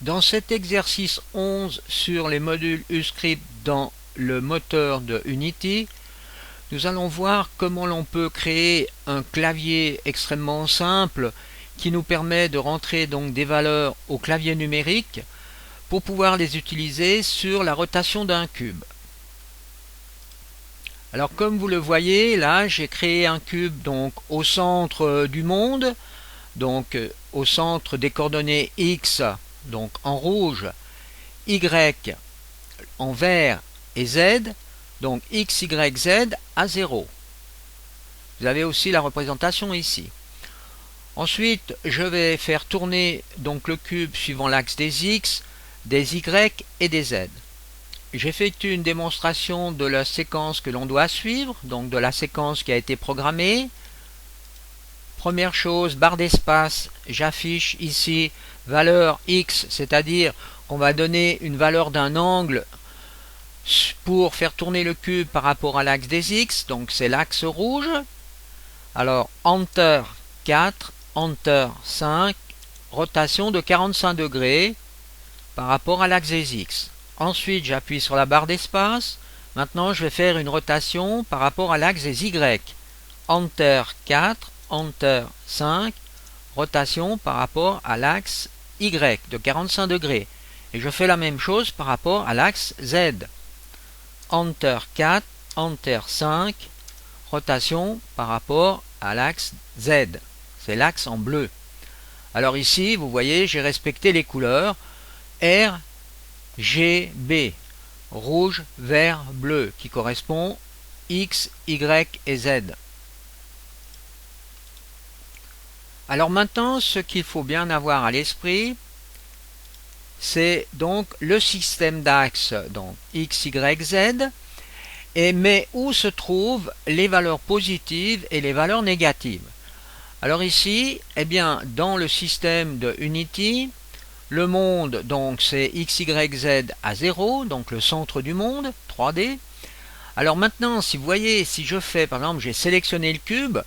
Dans cet exercice 11 sur les modules UScript dans le moteur de Unity, nous allons voir comment l'on peut créer un clavier extrêmement simple qui nous permet de rentrer donc des valeurs au clavier numérique pour pouvoir les utiliser sur la rotation d'un cube. Alors comme vous le voyez, là j'ai créé un cube donc au centre du monde, donc au centre des coordonnées X, donc en rouge, Y en vert et Z, donc X, Y, Z à 0. Vous avez aussi la représentation ici. Ensuite, je vais faire tourner donc le cube suivant l'axe des X, des Y et des Z. J'effectue une démonstration de la séquence que l'on doit suivre, donc de la séquence qui a été programmée. Première chose, barre d'espace, j'affiche ici valeur X, c'est-à-dire qu'on va donner une valeur d'un angle pour faire tourner le cube par rapport à l'axe des X, donc c'est l'axe rouge. Alors Enter 4, Enter 5, rotation de 45 degrés par rapport à l'axe des X. Ensuite j'appuie sur la barre d'espace. Maintenant je vais faire une rotation par rapport à l'axe des Y. Enter 4, Enter 5, rotation par rapport à l'axe Y de 45 degrés. Et je fais la même chose par rapport à l'axe Z. Enter 4, Enter 5, rotation par rapport à l'axe Z. C'est l'axe en bleu. Alors ici, vous voyez, j'ai respecté les couleurs R, G, B, rouge, vert, bleu, qui correspond X, Y et Z. Alors maintenant, ce qu'il faut bien avoir à l'esprit, c'est donc le système d'axes, donc X, Y, Z, mais où se trouvent les valeurs positives et les valeurs négatives. Alors ici, eh bien, dans le système de Unity, le monde, donc c'est X, Y, Z à 0, donc le centre du monde, 3D. Alors maintenant, si vous voyez, si je fais, par exemple, j'ai sélectionné le cube,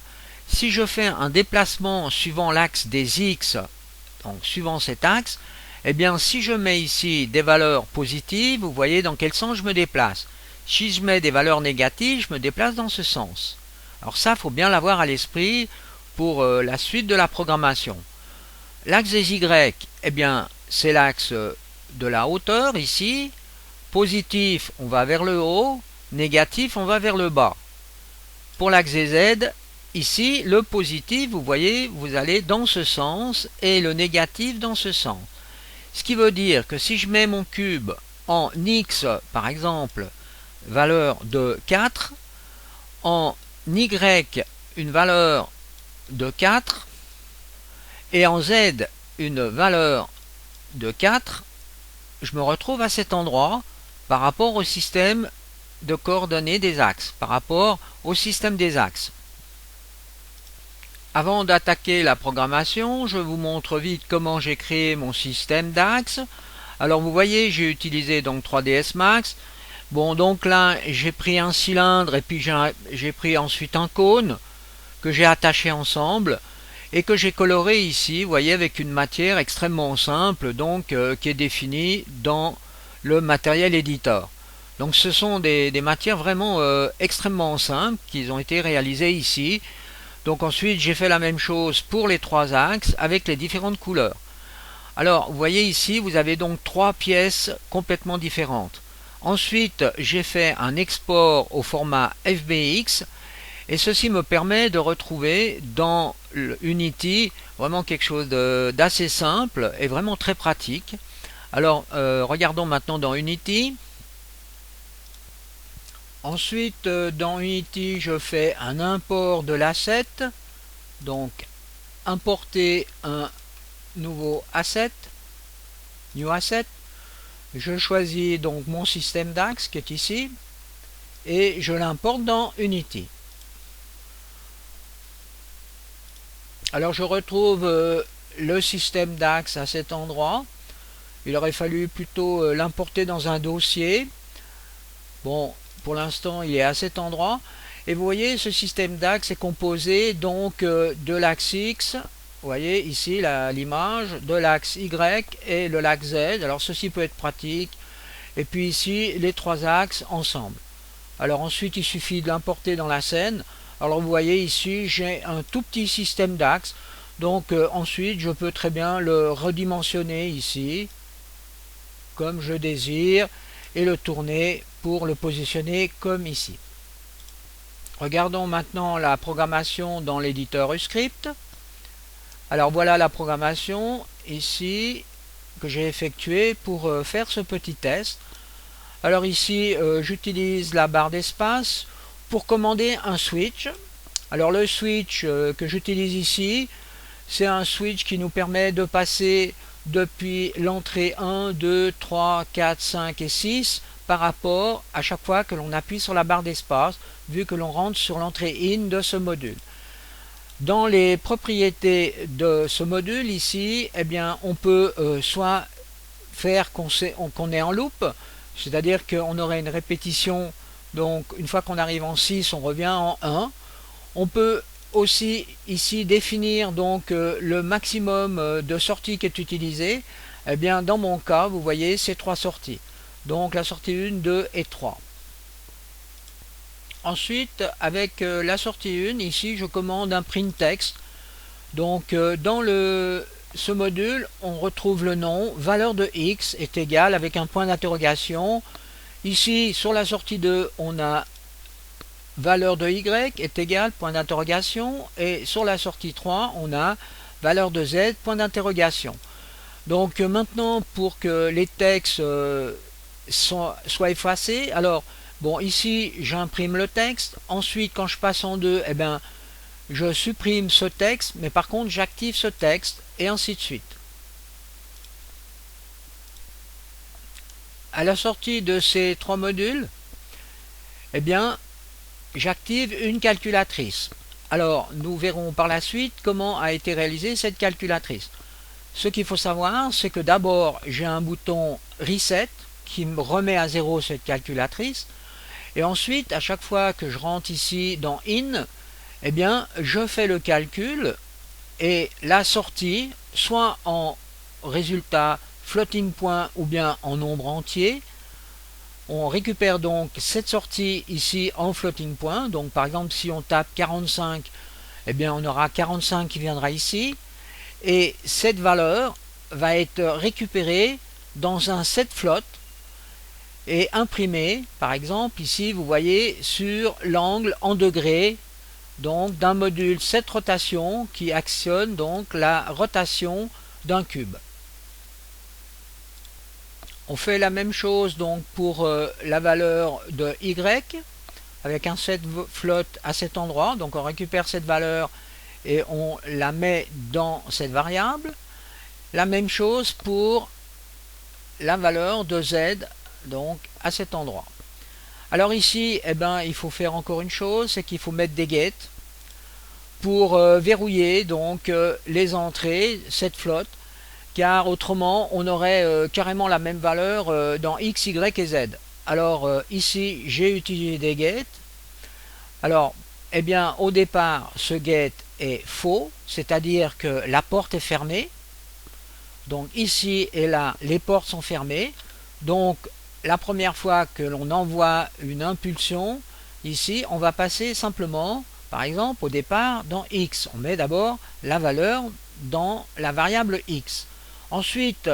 si je fais un déplacement suivant l'axe des X, donc suivant cet axe, eh bien si je mets ici des valeurs positives, vous voyez dans quel sens je me déplace. Si je mets des valeurs négatives, je me déplace dans ce sens. Alors ça, il faut bien l'avoir à l'esprit pour la suite de la programmation. L'axe des Y, eh bien c'est l'axe de la hauteur ici. Positif, on va vers le haut. Négatif, on va vers le bas. Pour l'axe des Z, ici, le positif, vous voyez, vous allez dans ce sens et le négatif dans ce sens. Ce qui veut dire que si je mets mon cube en X, par exemple, valeur de 4, en Y, une valeur de 4, et en Z, une valeur de 4, je me retrouve à cet endroit par rapport au système de coordonnées des axes, par rapport au système des axes. Avant d'attaquer la programmation, je vous montre vite comment j'ai créé mon système d'axes. Alors vous voyez, j'ai utilisé donc 3ds Max. Bon, donc là, j'ai pris un cylindre et puis j'ai pris ensuite un cône que j'ai attaché ensemble et que j'ai coloré ici, vous voyez, avec une matière extrêmement simple, donc qui est définie dans le Material Editor. Donc ce sont des matières vraiment extrêmement simples qui ont été réalisées ici. Donc ensuite j'ai fait la même chose pour les trois axes avec les différentes couleurs. Alors vous voyez ici vous avez donc trois pièces complètement différentes. Ensuite j'ai fait un export au format FBX et ceci me permet de retrouver dans Unity vraiment quelque chose d'assez simple et vraiment très pratique. Alors regardons maintenant dans Unity. Ensuite, dans Unity, je fais un import de l'asset. Donc, importer un nouveau asset, new asset. Je choisis donc mon système d'axe qui est ici et je l'importe dans Unity. Alors, je retrouve le système d'axe à cet endroit. Il aurait fallu plutôt l'importer dans un dossier. Bon, pour l'instant, il est à cet endroit. Et vous voyez, ce système d'axe est composé donc de l'axe X, vous vous voyez ici l'image de l'axe Y et de l'axe Z. Alors ceci peut être pratique. Et puis ici les trois axes ensemble. Alors ensuite il suffit de l'importer dans la scène. Alors vous voyez ici j'ai un tout petit système d'axes. Donc ensuite je peux très bien le redimensionner ici comme je désire et le tourner pour le positionner comme ici. Regardons maintenant la programmation dans l'éditeur Uscript. Alors voilà la programmation ici que j'ai effectuée pour faire ce petit test. Alors ici j'utilise la barre d'espace pour commander un switch. Alors le switch que j'utilise ici, c'est un switch qui nous permet de passer depuis l'entrée 1, 2, 3, 4, 5 et 6 par rapport à chaque fois que l'on appuie sur la barre d'espace, vu que l'on rentre sur l'entrée in de ce module. Dans les propriétés de ce module ici, eh bien, on peut soit faire qu'on est en loop, c'est-à-dire qu'on aurait une répétition, donc une fois qu'on arrive en 6, on revient en 1. On peut aussi ici définir donc le maximum de sorties qui est utilisé. Eh bien dans mon cas vous voyez ces trois sorties, donc la sortie 1, 2 et 3. Ensuite avec la sortie 1 ici je commande un print text. Donc dans ce module on retrouve le nom valeur de x est égal avec un point d'interrogation. Ici sur la sortie 2 on a valeur de y est égale point d'interrogation, et sur la sortie 3 on a valeur de z point d'interrogation. Donc maintenant pour que les textes soient effacés, alors bon ici j'imprime le texte, ensuite quand je passe en 2, eh bien je supprime ce texte, mais par contre j'active ce texte et ainsi de suite. À la sortie de ces trois modules, eh bien j'active une calculatrice. Alors, nous verrons par la suite comment a été réalisée cette calculatrice. Ce qu'il faut savoir, c'est que d'abord, j'ai un bouton Reset qui me remet à zéro cette calculatrice. Et ensuite, à chaque fois que je rentre ici dans In, eh bien, je fais le calcul et la sortie, soit en résultat floating point ou bien en nombre entier. On récupère donc cette sortie ici en floating point. Donc par exemple si on tape 45, eh bien on aura 45 qui viendra ici. Et cette valeur va être récupérée dans un set float et imprimée, par exemple ici vous voyez sur l'angle en degrés, donc d'un module set rotation qui actionne donc la rotation d'un cube. On fait la même chose donc pour la valeur de y avec un set float à cet endroit. Donc on récupère cette valeur et on la met dans cette variable. La même chose pour la valeur de z donc à cet endroit. Alors ici eh ben, il faut faire encore une chose, c'est qu'il faut mettre des gates pour verrouiller donc les entrées cette float, car autrement on aurait carrément la même valeur dans x, y et z. Alors ici j'ai utilisé des gates. Alors eh bien au départ ce gate est faux, c'est-à-dire que la porte est fermée. Donc ici et là les portes sont fermées. Donc la première fois que l'on envoie une impulsion, ici on va passer simplement, par exemple au départ dans x. On met d'abord la valeur dans la variable x. Ensuite,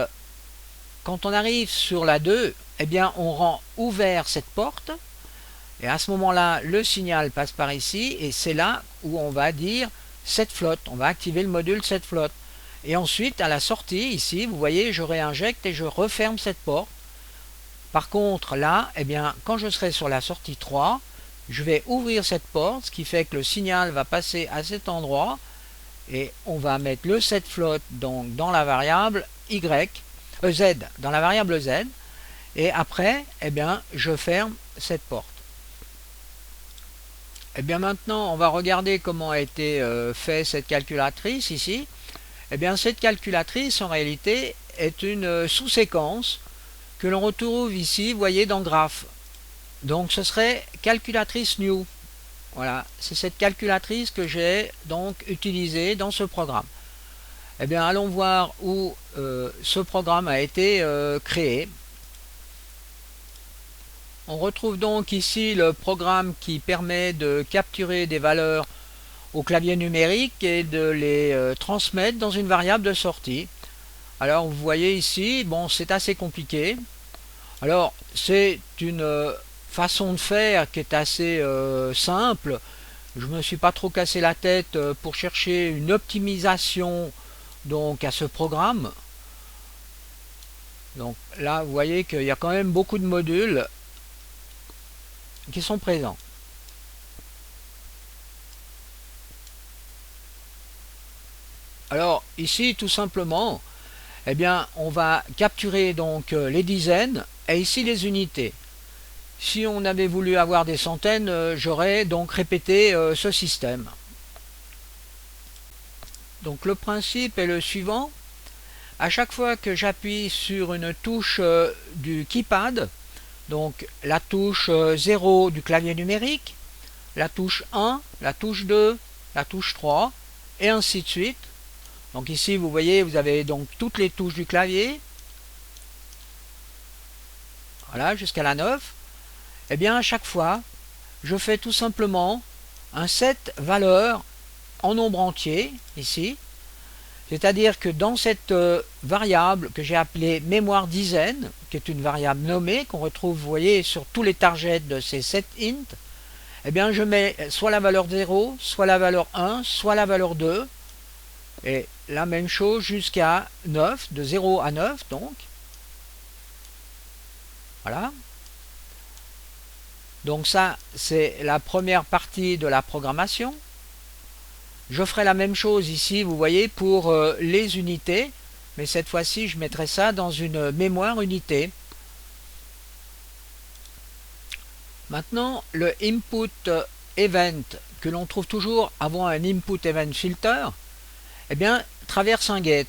quand on arrive sur la 2, eh bien, on rend ouvert cette porte. Et à ce moment-là, le signal passe par ici. Et c'est là où on va dire set float. On va activer le module set float. Et ensuite, à la sortie, ici, vous voyez, je réinjecte et je referme cette porte. Par contre, là, eh bien, quand je serai sur la sortie 3, je vais ouvrir cette porte, ce qui fait que le signal va passer à cet endroit. Et on va mettre le set float donc dans la variable y, z, dans la variable z, et après eh bien je ferme cette porte. Et bien maintenant on va regarder comment a été fait cette calculatrice ici. Et bien cette calculatrice en réalité est une sous-séquence que l'on retrouve ici, vous voyez, dans graphe. Donc ce serait calculatrice new. Voilà, c'est cette calculatrice que j'ai donc utilisée dans ce programme. Eh bien, allons voir où ce programme a été créé. On retrouve donc ici le programme qui permet de capturer des valeurs au clavier numérique et de les transmettre dans une variable de sortie. Alors vous voyez ici, bon, c'est assez compliqué. Alors c'est une façon de faire qui est assez simple. Je me suis pas trop cassé la tête pour chercher une optimisation donc à ce programme. Donc là vous voyez qu'il y a quand même beaucoup de modules qui sont présents. Alors ici tout simplement, eh bien on va capturer donc les dizaines et ici les unités. Si on avait voulu avoir des centaines, j'aurais donc répété ce système. Donc le principe est le suivant. À chaque fois que j'appuie sur une touche du keypad, donc la touche 0 du clavier numérique, la touche 1, la touche 2, la touche 3, et ainsi de suite. Donc ici vous voyez, vous avez donc toutes les touches du clavier. Voilà, jusqu'à la 9. Et bien à chaque fois, je fais tout simplement un set valeur en nombre entier, ici. C'est-à-dire que dans cette variable que j'ai appelée mémoire dizaine, qui est une variable nommée, qu'on retrouve, vous voyez, sur tous les targets de ces set int, eh bien je mets soit la valeur 0, soit la valeur 1, soit la valeur 2, et la même chose jusqu'à 9, de 0 à 9 donc. Voilà. Donc ça, c'est la première partie de la programmation. Je ferai la même chose ici, vous voyez, pour les unités, mais cette fois-ci, je mettrai ça dans une mémoire unité. Maintenant, le input event, que l'on trouve toujours avant un input event filter, eh bien, traverse un get.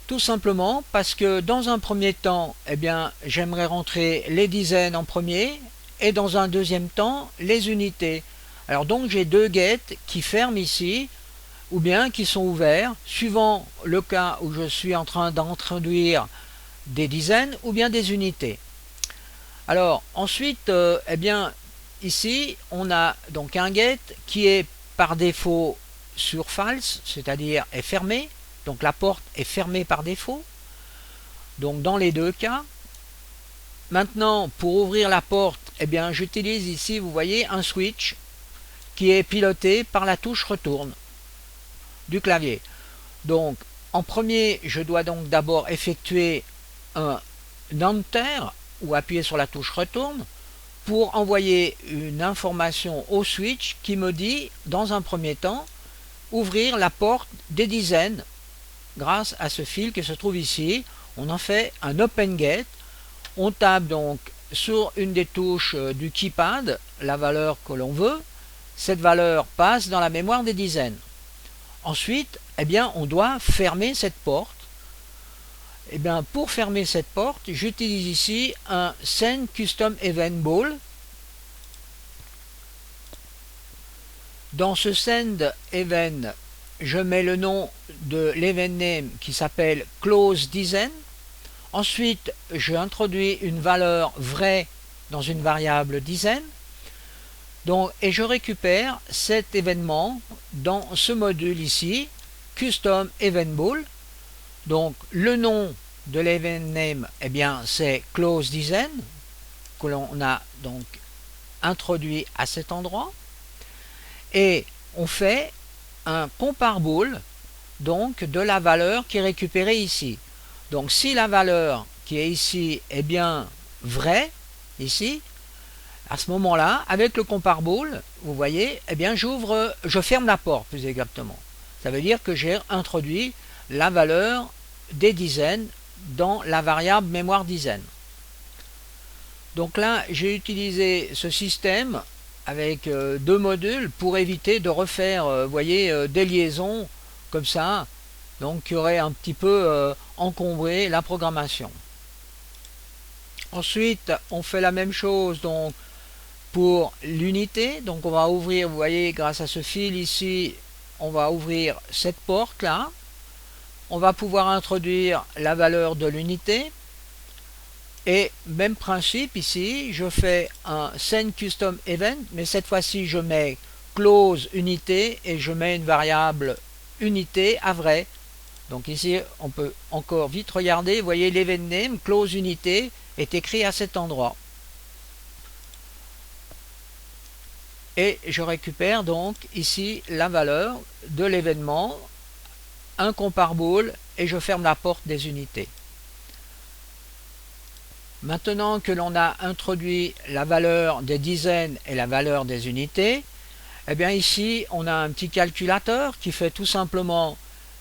Tout simplement parce que dans un premier temps, eh bien, j'aimerais rentrer les dizaines en premier et dans un deuxième temps, les unités. Alors donc j'ai deux get qui ferment ici ou bien qui sont ouverts suivant le cas où je suis en train d'introduire des dizaines ou bien des unités. Alors ensuite, eh bien, ici on a donc un get qui est par défaut sur false, c'est-à-dire est fermé. Donc la porte est fermée par défaut. Donc dans les deux cas. Maintenant, pour ouvrir la porte, eh bien, j'utilise ici, vous voyez, un switch qui est piloté par la touche retourne du clavier. Donc en premier, je dois donc d'abord effectuer un enter ou appuyer sur la touche retourne pour envoyer une information au switch qui me dit, dans un premier temps, ouvrir la porte des dizaines. Grâce à ce fil qui se trouve ici, on en fait un open get. On tape donc sur une des touches du keypad la valeur que l'on veut. Cette valeur passe dans la mémoire des dizaines. Ensuite, eh bien, on doit fermer cette porte. Eh bien, pour fermer cette porte, j'utilise ici un Send Custom Event Ball. Dans ce Send Event, je mets le nom de l'event name qui s'appelle Close Dizaine. Ensuite, je introduis une valeur vraie dans une variable dizaine. Donc, et je récupère cet événement dans ce module ici, Custom Event Ball. Donc, le nom de l'event name, eh bien, c'est Close Dizaine, que l'on a donc introduit à cet endroit. Et on fait un compare ball donc de la valeur qui est récupérée ici. Donc si la valeur qui est ici est bien vraie, ici, à ce moment-là, avec le compare ball, vous voyez, eh bien je ferme la porte plus exactement. Ça veut dire que j'ai introduit la valeur des dizaines dans la variable mémoire dizaine. Donc là, j'ai utilisé ce système avec deux modules pour éviter de refaire, vous voyez, des liaisons comme ça, donc qui aurait un petit peu encombré la programmation. Ensuite, on fait la même chose donc pour l'unité. Donc on va ouvrir, vous voyez, grâce à ce fil ici, on va ouvrir cette porte là. on va pouvoir introduire la valeur de l'unité. Et même principe ici, je fais un send custom event, mais cette fois-ci je mets close unité et je mets une variable unité à vrai. Donc ici on peut encore vite regarder, vous voyez l'event name close unité est écrit à cet endroit. Et je récupère donc ici la valeur de l'événement, un compare-bool, et je ferme la porte des unités. Maintenant que l'on a introduit la valeur des dizaines et la valeur des unités, eh bien ici on a un petit calculateur qui fait tout simplement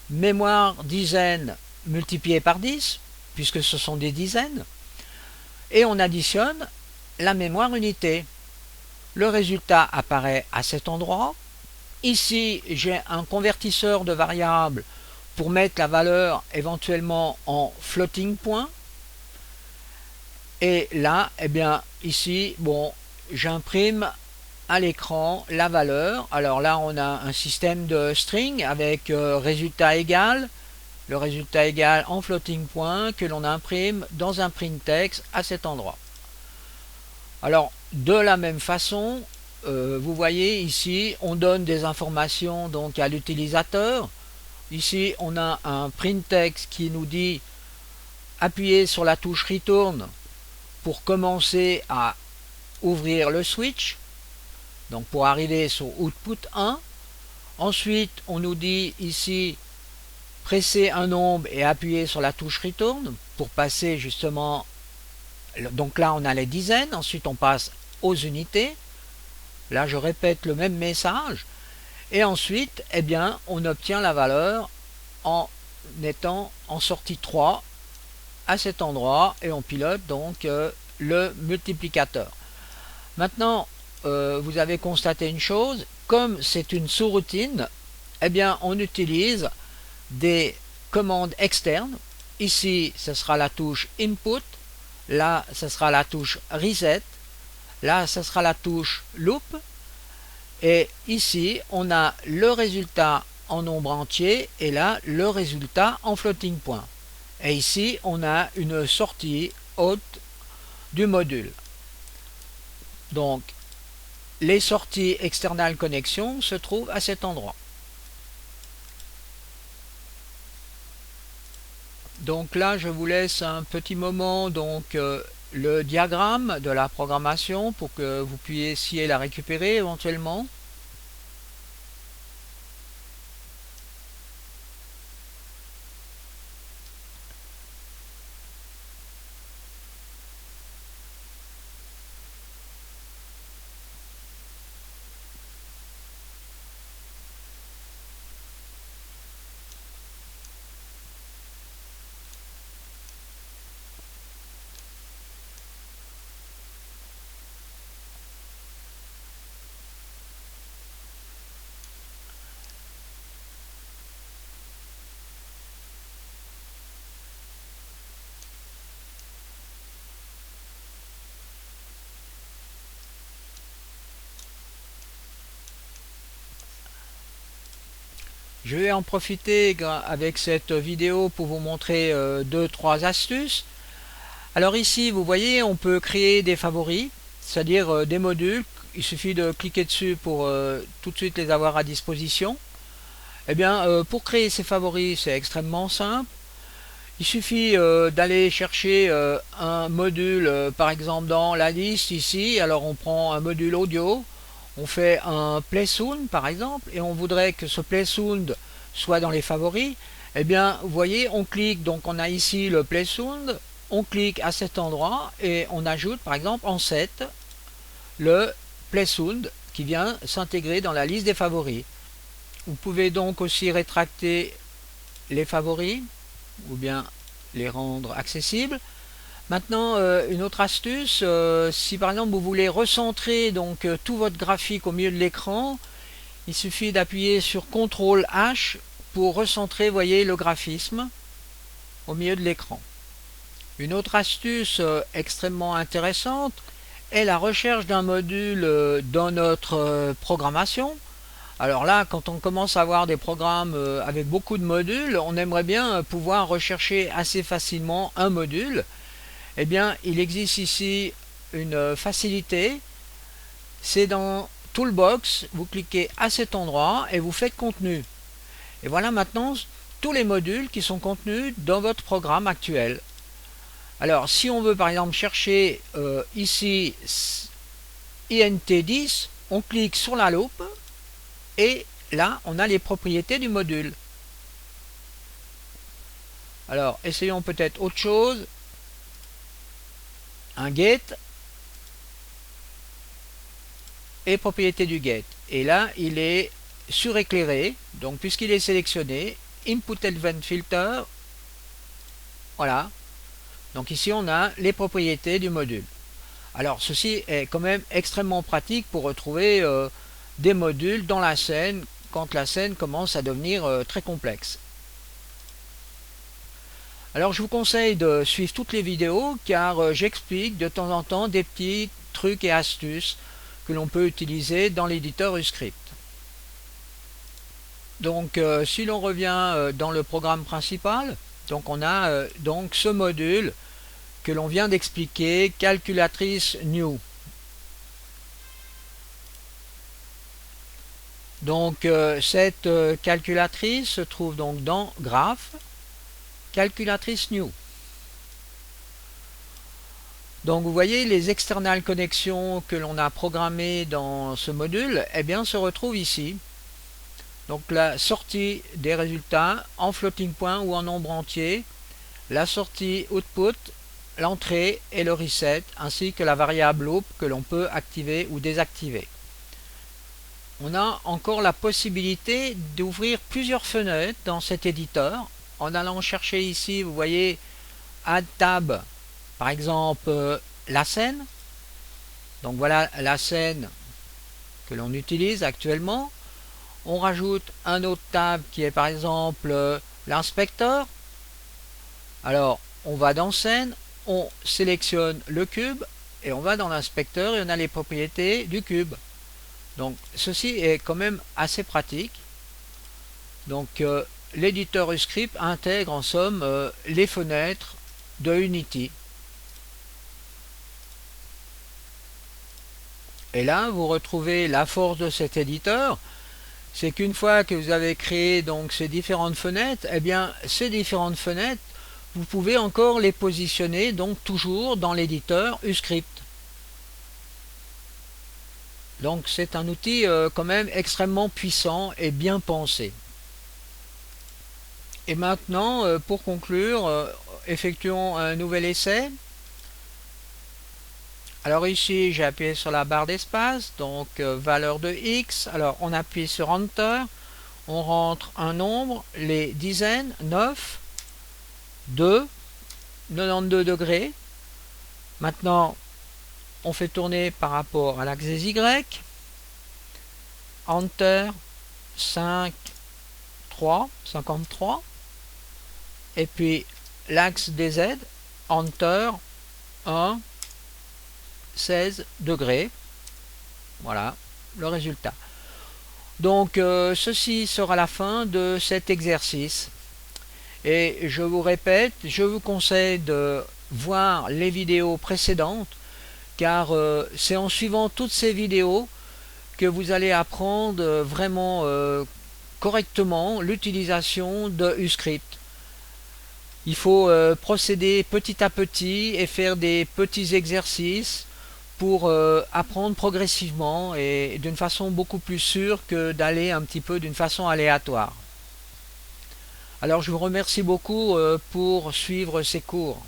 mémoire dizaines multiplié par 10, puisque ce sont des dizaines, et on additionne la mémoire unité. Le résultat apparaît à cet endroit. Ici j'ai un convertisseur de variables pour mettre la valeur éventuellement en floating point. Et là, eh bien, ici, bon, j'imprime à l'écran la valeur. Alors là, on a un système de string avec résultat égal, le résultat égal en floating point que l'on imprime dans un print text à cet endroit. Alors, de la même façon, vous voyez ici, on donne des informations donc à l'utilisateur. Ici, on a un print text qui nous dit appuyez sur la touche return pour commencer à ouvrir le switch, donc pour arriver sur output 1. Ensuite on nous dit ici presser un nombre et appuyer sur la touche return pour passer justement, donc là on a les dizaines, ensuite on passe aux unités, là je répète le même message, et ensuite eh bien on obtient la valeur en étant en sortie 3 à cet endroit, et on pilote donc le multiplicateur. Maintenant, vous avez constaté une chose, comme c'est une sous-routine, eh bien on utilise des commandes externes. Ici, ce sera la touche input, là, ce sera la touche reset, là, ce sera la touche loop, et ici, on a le résultat en nombre entier, et là, le résultat en floating point. Et ici, on a une sortie haute du module. Donc, les sorties external connexion se trouvent à cet endroit. Donc là, je vous laisse un petit moment donc le diagramme de la programmation pour que vous puissiez la récupérer éventuellement. Je vais en profiter avec cette vidéo pour vous montrer 2-3 astuces. Alors ici, vous voyez, on peut créer des favoris, c'est-à-dire des modules. Il suffit de cliquer dessus pour tout de suite les avoir à disposition. Eh bien, pour créer ces favoris, c'est extrêmement simple. Il suffit d'aller chercher un module, par exemple dans la liste ici. Alors on prend un module audio, on fait un play sound par exemple, et on voudrait que ce play sound soit dans les favoris. Eh bien, vous voyez, on clique, donc on a ici le play sound, on clique à cet endroit et on ajoute par exemple en 7 le play sound qui vient s'intégrer dans la liste des favoris. Vous pouvez donc aussi rétracter les favoris ou bien les rendre accessibles. Maintenant, une autre astuce, si par exemple vous voulez recentrer donc tout votre graphique au milieu de l'écran, il suffit d'appuyer sur CTRL H pour recentrer, voyez, le graphisme au milieu de l'écran. Une autre astuce extrêmement intéressante est la recherche d'un module dans notre programmation. Alors là, quand on commence à avoir des programmes avec beaucoup de modules, on aimerait bien pouvoir rechercher assez facilement un module. Eh bien, il existe ici une facilité. C'est dans Toolbox, vous cliquez à cet endroit et vous faites contenu. Et voilà maintenant tous les modules qui sont contenus dans votre programme actuel. Alors, si on veut par exemple chercher ici INT10, on clique sur la loupe et là, on a les propriétés du module. Alors, essayons peut-être autre chose. Un get et propriété du get. Et là, il est suréclairé. Donc, puisqu'il est sélectionné, Input Event Filter. Voilà. Donc ici, on a les propriétés du module. Alors, ceci est quand même extrêmement pratique pour retrouver des modules dans la scène quand la scène commence à devenir très complexe. Alors, je vous conseille de suivre toutes les vidéos car j'explique de temps en temps des petits trucs et astuces que l'on peut utiliser dans l'éditeur Uscript. Donc, si l'on revient dans le programme principal, donc on a donc ce module que l'on vient d'expliquer, calculatrice new. Donc cette calculatrice se trouve donc dans Graph, calculatrice new. Donc vous voyez les external connexions que l'on a programmées dans ce module, eh bien se retrouvent ici. Donc la sortie des résultats en floating point ou en nombre entier, la sortie output, l'entrée et le reset, ainsi que la variable loop que l'on peut activer ou désactiver. On a encore la possibilité d'ouvrir plusieurs fenêtres dans cet éditeur en allant chercher ici, vous voyez, Add Tab, par exemple la scène. Donc voilà la scène que l'on utilise actuellement. On rajoute un autre tab qui est par exemple l'inspecteur. Alors on va dans scène, on sélectionne le cube et on va dans l'inspecteur et on a les propriétés du cube. Donc ceci est quand même assez pratique. Donc l'éditeur Uscript intègre en somme les fenêtres de Unity. Et là vous retrouvez la force de cet éditeur, c'est qu'une fois que vous avez créé donc ces différentes fenêtres, eh bien ces différentes fenêtres, vous pouvez encore les positionner donc toujours dans l'éditeur Uscript. Donc c'est un outil quand même extrêmement puissant et bien pensé. Et maintenant, pour conclure, effectuons un nouvel essai. Alors ici, j'ai appuyé sur la barre d'espace, donc valeur de x. Alors on appuie sur Enter, on rentre un nombre, les dizaines, 9, 2, 92 degrés. Maintenant, on fait tourner par rapport à l'axe des Y. Enter, 5, 3, 53. Et puis l'axe des Z, Enter, 1, 16 degrés. Voilà le résultat. Donc ceci sera la fin de cet exercice. Et je vous répète, je vous conseille de voir les vidéos précédentes car c'est en suivant toutes ces vidéos que vous allez apprendre vraiment correctement l'utilisation de Uscript. Il faut procéder petit à petit et faire des petits exercices pour apprendre progressivement et d'une façon beaucoup plus sûre que d'aller un petit peu d'une façon aléatoire. Alors je vous remercie beaucoup pour suivre ces cours.